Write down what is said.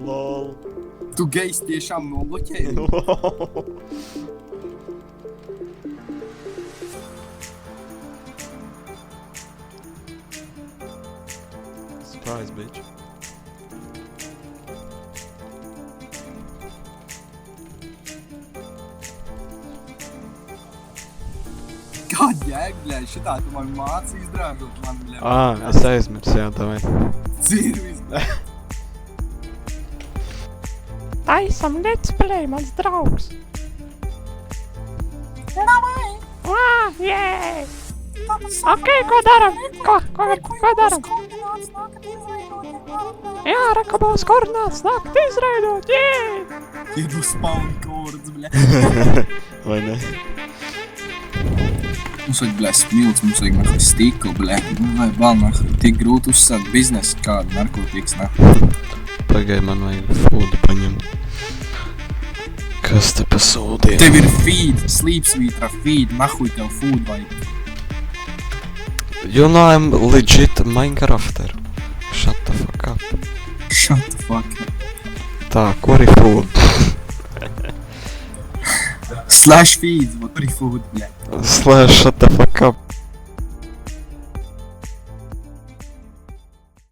Lol. Tu gejs tiešām nobloķēji? Lol. Surprise, bitch. Kāda jēga, bļē, šitā tu man māci izrādot man, bļē. Es aizmirsu, jā, davai. Dzirvis, bļē. Taisam let's play, mans draugs. Davai! Jē! Ok, ko daram? Ko daram? Jā, raka būs koordināts nakt izveidot, jē! Iedu spawn kords, bļē. Vai ne? Mums vajag, bļē, smilts, mums vajag nahai stiklu, bļē. Vai vēl nahai, tik grūti uzsākt biznesu kādu narkotikas, nahai. Pagai, man vajag foodu paņemt. Kas te pa sūdiem? Tev ir feed, sleepsvītra feed, nahuj tev food vajag. You know I'm legit Minecrafter. Shut the fuck up. Shut the fuck up. Tā, kur ir food? Slash feeds, what ir food, bļē. Slash shut the fuck up.